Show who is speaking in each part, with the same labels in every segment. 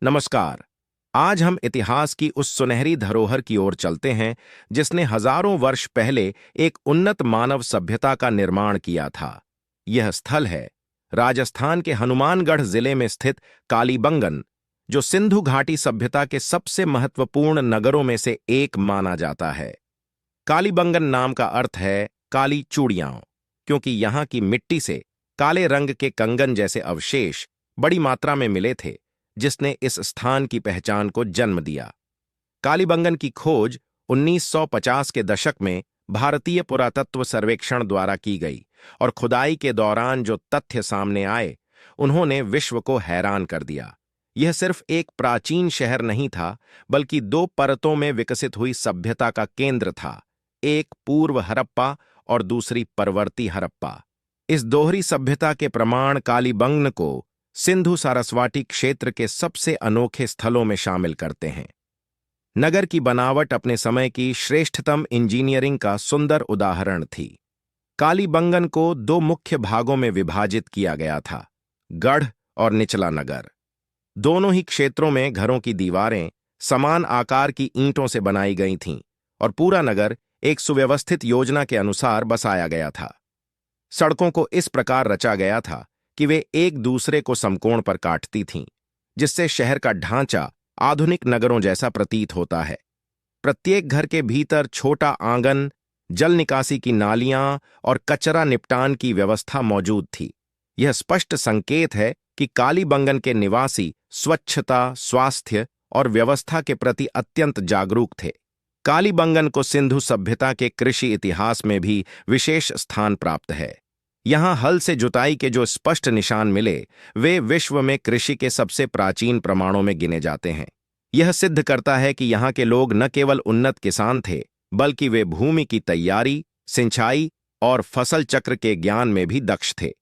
Speaker 1: नमस्कार। आज हम इतिहास की उस सुनहरी धरोहर की ओर चलते हैं जिसने हजारों वर्ष पहले एक उन्नत मानव सभ्यता का निर्माण किया था। यह स्थल है राजस्थान के हनुमानगढ़ जिले में स्थित कालीबंगन, जो सिंधु घाटी सभ्यता के सबसे महत्वपूर्ण नगरों में से एक माना जाता है। कालीबंगन नाम का अर्थ है काली चूड़ियां, क्योंकि यहाँ की मिट्टी से काले रंग के कंगन जैसे अवशेष बड़ी मात्रा में मिले थे, जिसने इस स्थान की पहचान को जन्म दिया। कालीबंगन की खोज 1950 के दशक में भारतीय पुरातत्व सर्वेक्षण द्वारा की गई और खुदाई के दौरान जो तथ्य सामने आए, उन्होंने विश्व को हैरान कर दिया। यह सिर्फ एक प्राचीन शहर नहीं था, बल्कि दो परतों में विकसित हुई सभ्यता का केंद्र था, एक पूर्व हड़प्पा और दूसरी परवर्ती हड़प्पा। इस दोहरी सभ्यता के प्रमाण कालीबंगन को सिंधु सारस्वती क्षेत्र के सबसे अनोखे स्थलों में शामिल करते हैं। नगर की बनावट अपने समय की श्रेष्ठतम इंजीनियरिंग का सुंदर उदाहरण थी। कालीबंगन को दो मुख्य भागों में विभाजित किया गया था, गढ़ और निचला नगर। दोनों ही क्षेत्रों में घरों की दीवारें समान आकार की ईंटों से बनाई गई थीं और पूरा नगर एक सुव्यवस्थित योजना के अनुसार बसाया गया था। सड़कों को इस प्रकार रचा गया था कि वे एक दूसरे को समकोण पर काटती थीं, जिससे शहर का ढांचा आधुनिक नगरों जैसा प्रतीत होता है। प्रत्येक घर के भीतर छोटा आंगन, जल निकासी की नालियां और कचरा निपटान की व्यवस्था मौजूद थी। यह स्पष्ट संकेत है कि कालीबंगन के निवासी स्वच्छता, स्वास्थ्य और व्यवस्था के प्रति अत्यंत जागरूक थे। कालीबंगन को सिंधु सभ्यता के कृषि इतिहास में भी विशेष स्थान प्राप्त है। यहाँ हल से जुताई के जो स्पष्ट निशान मिले, वे विश्व में कृषि के सबसे प्राचीन प्रमाणों में गिने जाते हैं। यह सिद्ध करता है कि यहाँ के लोग न केवल उन्नत किसान थे, बल्कि वे भूमि की तैयारी, सिंचाई और फसल चक्र के ज्ञान में भी दक्ष थे।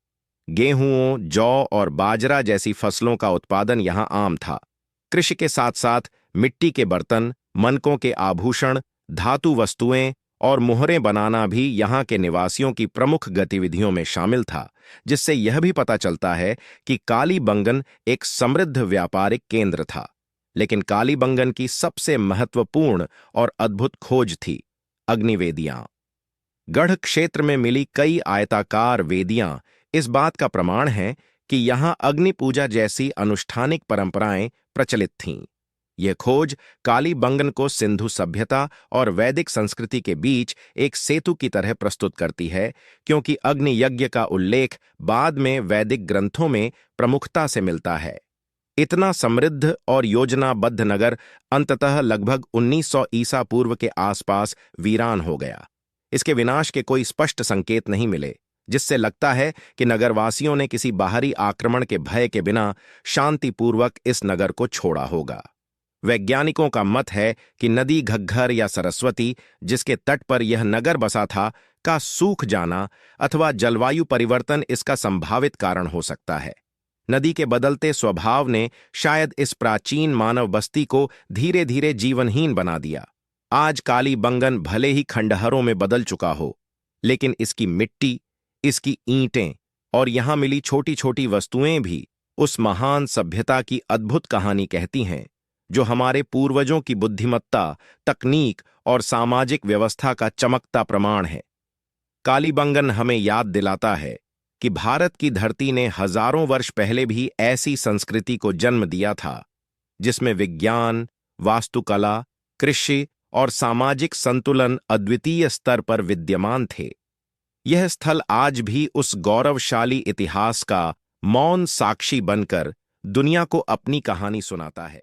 Speaker 1: गेहूं, जौ और बाजरा जैसी फसलों का उत्पादन यहाँ आम था। कृषि के साथ साथ मिट्टी के बर्तन, मनकों के आभूषण, धातु वस्तुएं और मुहरें बनाना भी यहाँ के निवासियों की प्रमुख गतिविधियों में शामिल था, जिससे यह भी पता चलता है कि कालीबंगन एक समृद्ध व्यापारिक केंद्र था। लेकिन कालीबंगन की सबसे महत्वपूर्ण और अद्भुत खोज थी अग्निवेदियां। गढ़ क्षेत्र में मिली कई आयताकार वेदियां इस बात का प्रमाण है कि यहाँ अग्नि पूजा जैसी अनुष्ठानिक परंपराएं प्रचलित थीं। यह खोज कालीबंगन को सिंधु सभ्यता और वैदिक संस्कृति के बीच एक सेतु की तरह प्रस्तुत करती है, क्योंकि अग्नि यज्ञ का उल्लेख बाद में वैदिक ग्रंथों में प्रमुखता से मिलता है। इतना समृद्ध और योजनाबद्ध नगर अंततः लगभग 1900 ईसा पूर्व के आसपास वीरान हो गया। इसके विनाश के कोई स्पष्ट संकेत नहीं मिले, जिससे लगता है कि नगरवासियों ने किसी बाहरी आक्रमण के भय के बिना शांतिपूर्वक इस नगर को छोड़ा होगा। वैज्ञानिकों का मत है कि नदी घग्घर या सरस्वती, जिसके तट पर यह नगर बसा था, का सूख जाना अथवा जलवायु परिवर्तन इसका संभावित कारण हो सकता है। नदी के बदलते स्वभाव ने शायद इस प्राचीन मानव बस्ती को धीरे धीरे जीवनहीन बना दिया। आज कालीबंगन भले ही खंडहरों में बदल चुका हो, लेकिन इसकी मिट्टी, इसकी ईंटें और यहाँ मिली छोटी छोटी वस्तुएं भी उस महान सभ्यता की अद्भुत कहानी कहती हैं, जो हमारे पूर्वजों की बुद्धिमत्ता, तकनीक और सामाजिक व्यवस्था का चमकता प्रमाण है। कालीबंगन हमें याद दिलाता है कि भारत की धरती ने हजारों वर्ष पहले भी ऐसी संस्कृति को जन्म दिया था, जिसमें विज्ञान, वास्तुकला, कृषि और सामाजिक संतुलन अद्वितीय स्तर पर विद्यमान थे। यह स्थल आज भी उस गौरवशाली इतिहास का मौन साक्षी बनकर दुनिया को अपनी कहानी सुनाता है।